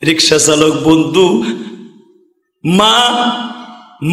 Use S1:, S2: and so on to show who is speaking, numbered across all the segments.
S1: রিক্সা চালক বন্ধু, মা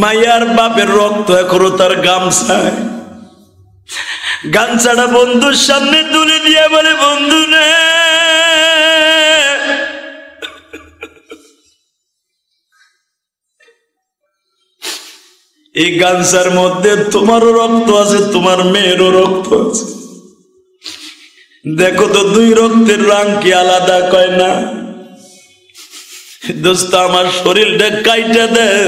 S1: মায়ার বাপের রক্ত এখনো তার গামছায়, গামছাটা বন্ধুর সামনে তুলে দিয়ে বলে, বন্ধু রে এই গামছার মধ্যে তোমারও রক্ত আছে, তোমার মেয়েরও রক্ত আছে, দেখো তো দুই রক্তের রং কি আলাদা? কয় না দোস্ত, আমার শরীরটা কাইটা দেয়,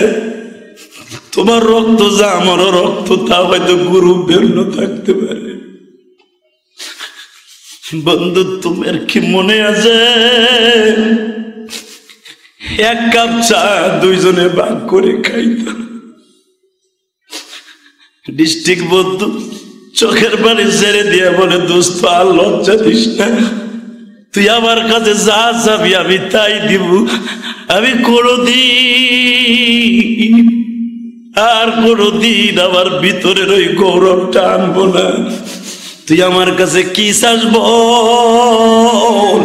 S1: তোমার রক্ত যা আমারও রক্ত তা হয়তো গুরু ভিন্ন থাকতে পারে। বন্ধু তোমার কি মনে আছে এক কাপ চা দুইজনে ভাগ করে খাইতাম? ডিস্ট্রিক্ট বন্ধু চোখের পানি ছেড়ে দিয়ে বলে, দোস্ত আর লজ্জা দিস না, তুই আমার কাছে যা চাবি আমি তাই দিব, আমি কোনদিন আমার ভিতরের ওই গৌরবটা আনবো না। তুই আমার কাছে কি চাস বল?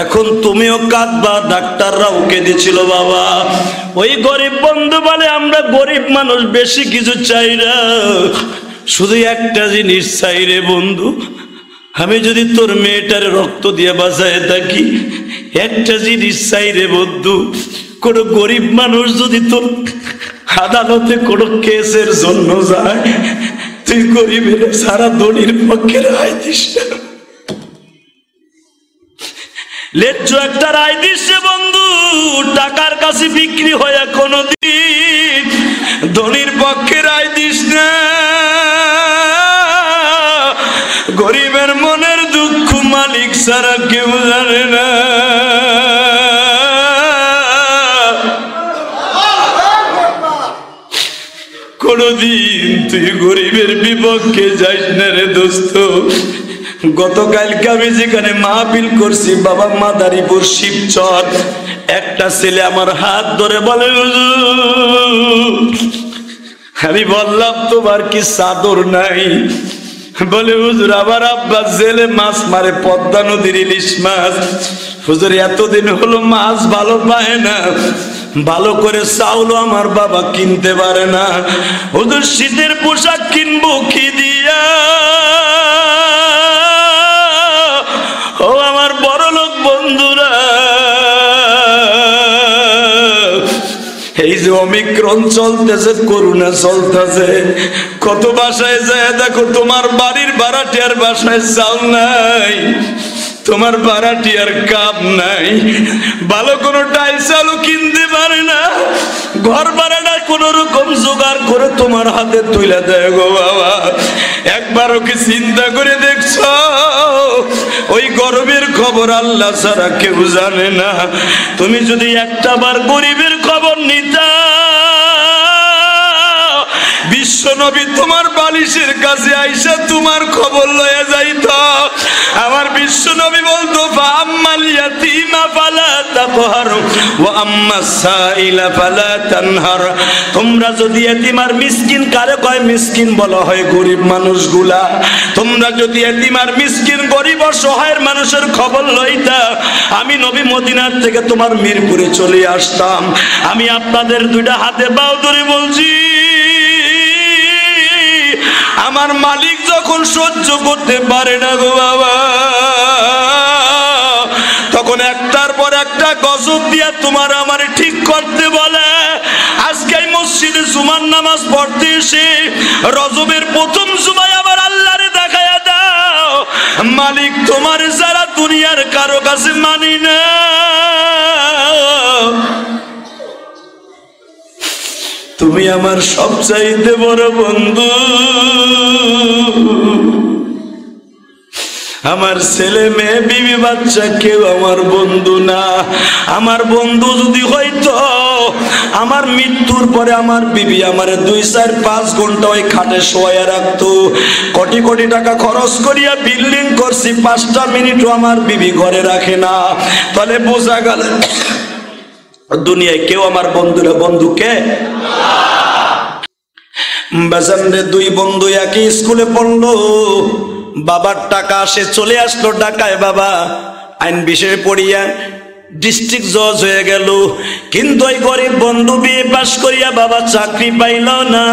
S1: এখন তুমিও কাঁদবা, ডাক্তাররাও কেঁদেছিল বাবা। ওই গরিব বন্ধু বলে, আমরা গরিব মানুষ বেশি কিছু চাই না, শুধু একটা জিনিস চাই রে বন্ধু, আমি যদি তোর মেয়েটার রক্ত দিয়ে বাঁচায় থাকি, একটা জিনিস চাই রে বন্ধু, কোন গরিব মানুষ যদি তোর আদালতে কোন কেসের জন্য যায়, তুই গরিবের সারা ধনির পক্ষে রায় দিস না। লেজ্জ একটা রায় দিস বন্ধু, টাকার কাছে বিক্রি হয়ে কোনদিন ধনির পক্ষে রায় দিস না। গরিবের মনের দুঃখ মালিক ছাড়া কেউ জানে না। কোনদিন তুই গরিবের বিপক্ষে যাইস না রে দোস্ত। গতকালকে আমি যেখানে মাহফিল করছি বাবা মাদারীপুর শিবচর, একটা ছেলে আমার হাত ধরে বলে, আমি বললাম তোমার কি চাদর নাই? বলে, হুজুর আমার আব্বা জেলে মাছ মারে, পদ্মা নদীর ইলিশ মাছ। হুজুর এতদিন হলো মাছ ভালো পায় না, ভালো করে চাউলও আমার বাবা কিনতে পারে না। হুজুর শীতের পোশাক কিনবো কি দিয়া? ও আমার বড় লোক বন্ধুরা, এই যে অমিক্রণ চলতেছে, করোনা চলতেছে, কত বাসায় যায় দেখো তোমার বাড়ির ভাড়াটিয়ার বাসায় চাউল নাই, তোমার ভাড়াটিয়ার কাপ নাই, ভালো কোনো ডাল চালও কিনতে পারে না, ঘর ভাড়াটা কোন রকম জোগাড় করে তোমার হাতে তুলে দেয় গো বাবা। একবারও কি চিন্তা করে দেখছো? ওই গরিবের খবর আল্লাহ ছাড়া কেউ জানে না। তুমি যদি একটা বার গরিবের খবর নিতা, বিশ্ব নবী তোমার বালিশের কাছে আইসা তোমার খবর লয়ে যাইত। আমার বিশ্ব নবী বলতো, ফাআম্মাল ইয়াতীমা ফালা তাকহার ওয়া আম্মাস সাইলা ফালা তানহার। তোমরা যদি এতিম আর মিসকিন, কারে কয় মিসকিন বলা হয় গরিব মানুষগুলা, তোমরা যদি এতিম আর মিসকিন গরিব অসহায়ের মানুষের খবর লইতা, আমি নবী মদিনার থেকে তোমার মিরপুরে চলে আসতাম। আমি আপনাদের দুইটা হাতে পাও ধরে বলছি, আমার মালিক যখন সহ্য করতে পারে না গো বাবা, তখন একটার পর একটা গজব দিয়া তোমার আমার ঠিক করতে বলে। আজকে মসজিদে জুমার নামাজ পড়তে এসে রজবের প্রথম জুমায় আবার আল্লাহরে দেখায়া দাও, মালিক তোমার যারা দুনিয়ার কারো কাছে মানি না। তুমি আমার সবচাইতে বড় বন্ধু, আমার ছেলে মেয়ে বিবি বাচ্চা কেউ আমার বন্ধু না। আমার বন্ধু যদি হইতো, আমার মৃত্যুর পরে আমার বিবি আমারে 2-4-5 ঘন্টা ওই খাটে শোয়া রাখতো। কোটি কোটি টাকা খরচ করিয়া বিল্ডিং করছি, 5টা মিনিটও আমার বিবি ঘরে রাখে না। তাহলে বোঝা গেল দুনিয়ায় কেউ আমার বন্ধুরা, বন্ধুকে বাজারে 2 বন্ধু একই স্কুলে পড়লো, বাবার টাকা আসে চলে আসলো ঢাকায়, বাবা আইন বিষয়ে পড়িয়া ডিস্ট্রিক্ট জজ হয়ে গেল, কিন্তু ওই গরিব বন্ধু বিয়ে পাশ করিয়া বাবা চাকরি পাইল না।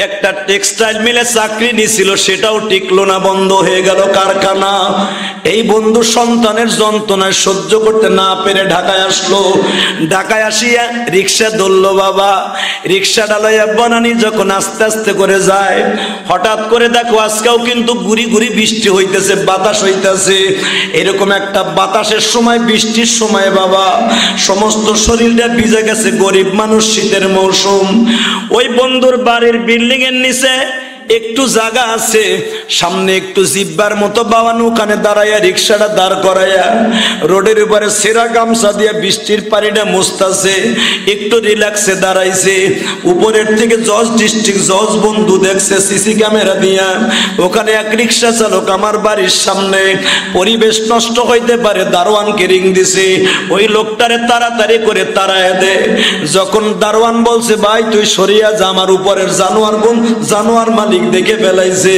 S1: একটা টেক্সটাইল মিলে চাকরি নিছিল, সেটাও টিকলো না, বন্ধ হয়ে গেল কারখানা। এই বন্ধু সন্তানের যন্ত্রণায় সহ্য করতে না পেরে ঢাকায় আসলো। ঢাকায় আসিয়া রিক্সা ধরলো বাবা। রিক্সা ডালাইয়া বনানি যখন আস্তে আস্তে করে যায়, হঠাৎ করে দেখো আজকেও কিন্তু গুড়ি গুড়ি বৃষ্টি হইতেছে, বাতাস হইতেছে। এরকম একটা বাতাসের সময়, বৃষ্টির সময় বাবা সমস্ত শরীরটা ভিজে গেছে। গরিব মানুষ, শীতের মৌসুম। ওই বন্ধুর বাড়ির বিল্ডিং এর নিচে একটু জায়গা আছে, সামনে একটু জিব্বার মতো বাবান, ওখানে দাঁড়াইয়া রিক্সাটা দাঁড় করাইয়া রোডের উপরে সেরা গামছা দিয়া বৃষ্টির পানিটা মুছতাছে, একটু রিল্যাক্সে দাঁড়াইছে। উপরের থেকে জজ, ডিস্ট্রিক্ট জজ বন্ধু দেখছে সিসি ক্যামেরা দিয়া, ওখানে এক রিক্সা চালক আমার বাড়ির সামনে, পরিবেশ নষ্ট হইতে পারে, দারোয়ানকে রিং দিছে, ওই লোকটারে তাড়াতাড়ি করে তাড়ায় দে। যখন দারোয়ান বলছে ভাই তুই সরিয়া যা, আমার উপরের জানোয়ার মালিক দেখে ফেলাইছে,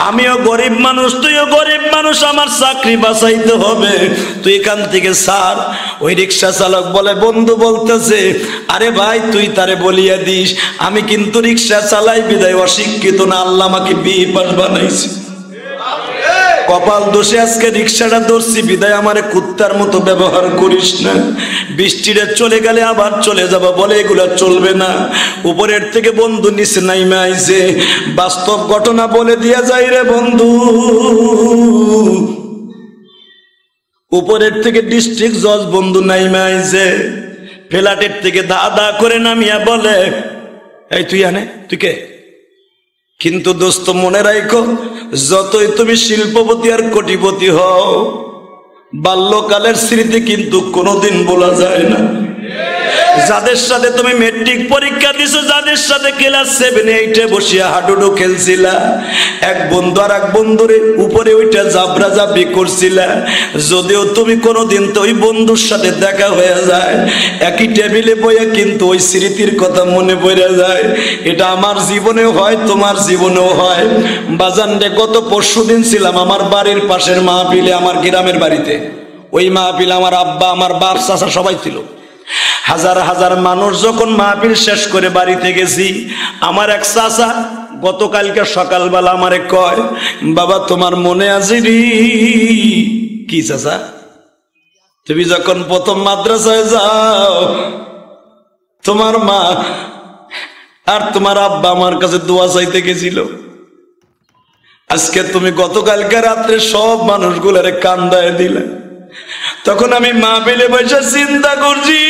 S1: আমিও গরিব মানুষ, তুইও গরিব মানুষ, আমার চাকরি বাঁচাইতে হবে, তুই এখান থেকে ছাড়। ওই রিক্সা চালক বলে, বন্ধু বলতেছে আরে ভাই তুই তারে বলিয়া দিস, আমি কিন্তু রিক্সা চালাই বিদায় অশিক্ষিত না, আল্লাহ আমাকে বিয়ে পাস বানাইছে, কপাল দোষে আজকে রিক্সাটা ধরছি, বিদায় আমারে কুত্তার মতো ব্যবহার করিস না, বৃষ্টিটা চলে গেলে আবার চলে যাবা, বলে এগুলা চলবে না। উপরের থেকে বন্ধু নিচে নাইমে আইছে, বাস্তব ঘটনা বলে দিয়া যাই রে বন্ধু। উপরের থেকে ডিস্ট্রিক্ট জজ বন্ধু নাইমে আইছে, ফ্ল্যাটের থেকে দা করে নামিয়া বলে, এই তুই আনে, তুই কে? কিন্তু দোস্ত মনে রাখো, যতই তুমি শিল্পপতি আর কোটিপতি হও, বাল্যকালের স্মৃতি কিন্তু কোনোদিন বলা যায় না। যাদের সাথে তুমি মেট্রিক পরীক্ষা দিছো, যাদের সাথে ক্লাস 7 8 বসিয়া হাডুডু খেলছিলা, এক বন্ধু আর এক বন্ধুরে উপরে ওইটা জাবরা জাবরি করছিলা, যদিও তুমি কোনোদিন তো ওই বন্ধুর সাথে দেখা হয়ে যায়, একই টেবিলে বইয়া কিন্তু ওই স্মৃতির কথা মনে পড়ে যায়। এটা আমার জীবনেও হয়, তোমার জীবনেও হয়। বাজানরে গত পরশুদিন ছিলাম আমার বাড়ির পাশের মাহফিলে, আমার গ্রামের বাড়িতে। ওই মাহফিলে আমার আব্বা, আমার বাপ, চাচা সবাই ছিল। হাজার হাজার মানুষ যখন মাহফিল শেষ করে বাড়িতে গেছি, আমার এক চাচা গতকালকে সকালবেলা আমারে কয়, বাবা তোমার মনে আছে রে? কি চাচা? তুমি যখন প্রথম মাদ্রাসায় যাও, তোমার মা আর তোমার আব্বা আমার কাছে দোয়া চাইতে গেছিল, আজকে তুমি গতকালকে রাত্রে সব মানুষগুলারে কান্দায় দিলে। তখন আমি মাহফিলে বসে চিন্তা করছি,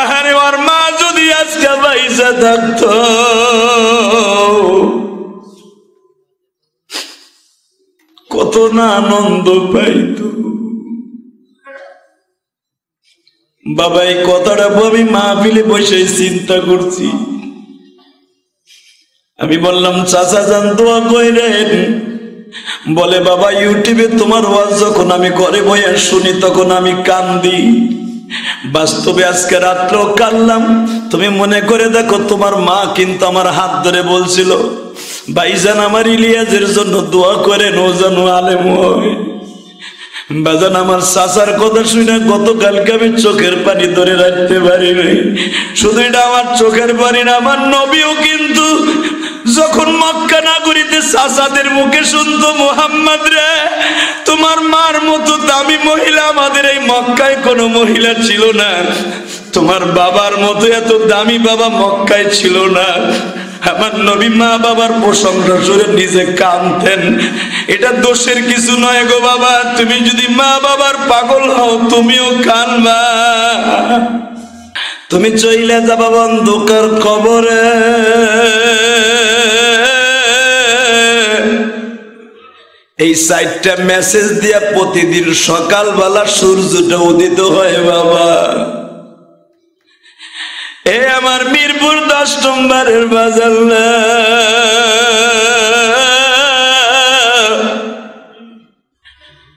S1: আরে ওর মা যদি আজকে বাইসা থাকতো, কত না আনন্দ পাইতো। বাবা এই কথাটা আমি মাহফিলে বসে চিন্তা করছি। আমি বললাম চাচা যান দোয়া কইরেন। বলে বাবা ইউটিউবে তোমার ওয়াজ যখন আমি ঘরে বইয়া শুনি তখন আমি কান্দি। বাস্তবে আজকে রাত্রেও কাঁদলাম। তুমি মনে করে দেখো, তোমার মা কিন্তু আমার হাত ধরে বলছিল, ভাইজান আমার ইলিয়াজের জন্য দোয়া করেন, ও যেন আলেম হয়। বাজান আমার চাচার কথা শুনে গতকালকে আমি চোখের পানি ধরে রাখতে পারি নাই। শুধু এটা আমার চোখের পানি না, আমার নবীও কিন্তু যখন মক্কা নগরীতে চাচাদের মুখে শুনতো, মুহাম্মদ রে তোমার মার মতো দামি মহিলা আমাদের এই মক্কায় কোনো মহিলা ছিল না, তোমার বাবার মতো এত দামি বাবা মক্কায় ছিল না। আমার নবী মা বাবার প্রশংসা শুনে নিজে কাঁদতেন। এটা দোষের কিছু নয় গো বাবা, তুমি যদি মা বাবার পাগল হও তুমিও কাঁদবা। তুমি চইলে যাবা অন্ধকার কবরে, এই 4টা মেসেজ দিয়া প্রতিদিন সকালবেলা সূর্যটা উদিত হয় বাবা। এ আমার মিরপুর 10 নম্বরের বাজার,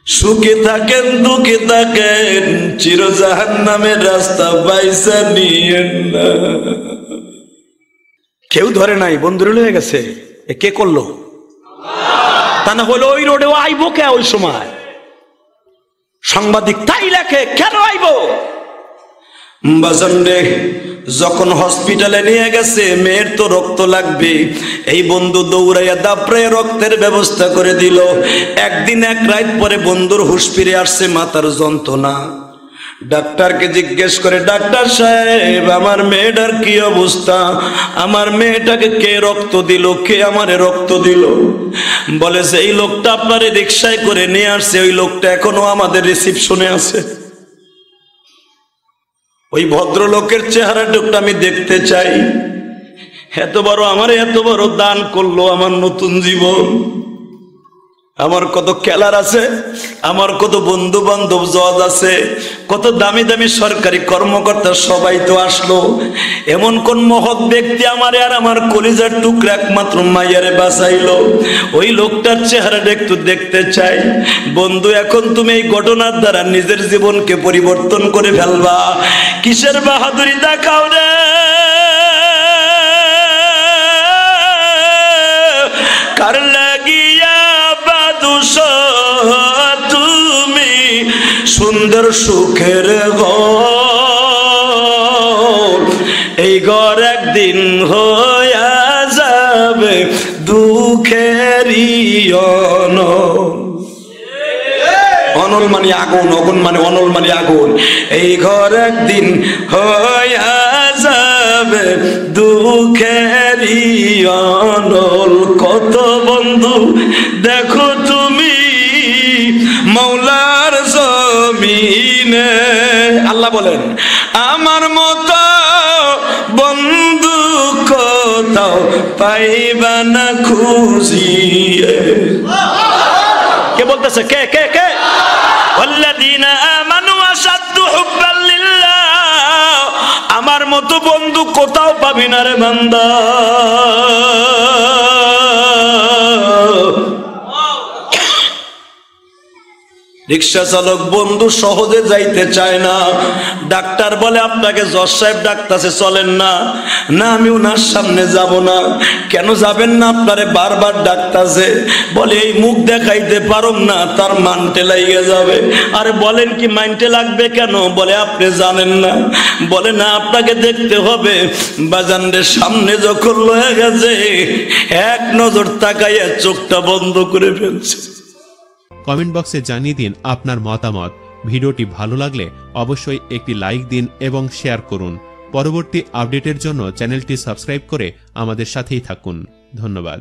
S1: সুখে থাকেন দুঃখে থাকেন, চির জাহান্নামের রাস্তা বাইসা নিয়েন না। কেউ ধরে নাই, বন্ধুরে হয়ে গেছে। কে করলো? তা না হলো ওই রোডেও আইবো কে ওই সময়? সাংবাদিক তাই লেখে, কেন আইব? বাজান রে, যখন হসপিটালে নিয়ে গেছে, মেয়ের তো রক্ত লাগবে, এই বন্ধু দৌড়াইয়া দাপড়ে রক্তের ব্যবস্থা করে দিল। একদিন এক রাত পরে বন্ধুর হুঁশ ফিরে আসছে, মাথার যন্ত্রণা। ডাক্তারকে জিজ্ঞেস করে, ডাক্তার সাহেব আমার মেয়েটার কি অবস্থা? আমার মেয়েটাকে কে রক্ত দিল? কে আমারে রক্ত দিল? বলে সেই লোকটা আপনারে রিকশায় করে নিয়ে আসছে, ওই লোকটা এখনো আমাদের রিসিপশনে আছে। ওই ভদ্রলোকের চেহারাটুকটা আমি দেখতে চাই। এত বড় দান করলো আমার নতুন জীবন। আমার কত খেলার আছে, আমার কত বন্ধু বান্ধব জজ আছে, কত দামি দামি সরকারি কর্মকর্তা, সবাই তো আসলো। এমন কোন মহৎ ব্যক্তি আমারে আর আমার কলিজার টুকরা একমাত্র মাইয়ারে বাঁচাইলো। ওই লোকটার চেহারাটা একটু দেখতে চাই। বন্ধু, এখন তুমি এই ঘটনার দ্বারা নিজের জীবনকে পরিবর্তন করে ফেলবা। কিসের বাহাদুরি দেখাও রে? কার লাগিয়া তুমি সুন্দর সুখের ঘর, এই ঘর একদিন হইয়া যাবে দুঃখেরই অনল। অনল মানে আগুন, অগুন মানে অনল মানে আগুন। এই ঘর একদিন হইয়া যাবে দুঃখেরই অনল। কত বন্ধু দেখো তুমি মৌলার জমিনে, আল্লাহ বলেন আমার মতো বন্ধু কোথাও পাইবা না খুঁজিয়ে। কে বলতেছে? কে কে কে? ওয়াল্লাযীনা আমানু আশাদ্দু হুব্বান লিল্লাহ, আমার মতো বন্ধু কোথাও পাবি না রে বান্দা। রিক্সা চালক বন্ধু সহজে যাইতে চায় না। ডাক্তার বলে আপনাকে জজ সাহেব ডাকতেছে, চলেন না। না, আমি ওনার সামনে যাব না। কেন যাবেন না? আপনারে বারবার ডাকতেছে। বলে এই মুখ দেখাইতে পারুম না, তার মানতে লাগিয়ে যাবে। আরে বলেন কি মানতে লাগবে কেন? বলে আপনি জানেন না। বলে না, আপনাকে দেখতে হবে। বাজানদের সামনে যখন লয়ে গেছে, এক নজর তাকাইয়া চোখটা বন্ধ করে ফেলছে।
S2: কমেন্ট বক্সে জানিয়ে দিন আপনার মতামত। ভিডিওটি ভালো লাগলে অবশ্যই একটি লাইক দিন এবং শেয়ার করুন। পরবর্তী আপডেটের জন্য চ্যানেলটি সাবস্ক্রাইব করে আমাদের সাথেই থাকুন। ধন্যবাদ।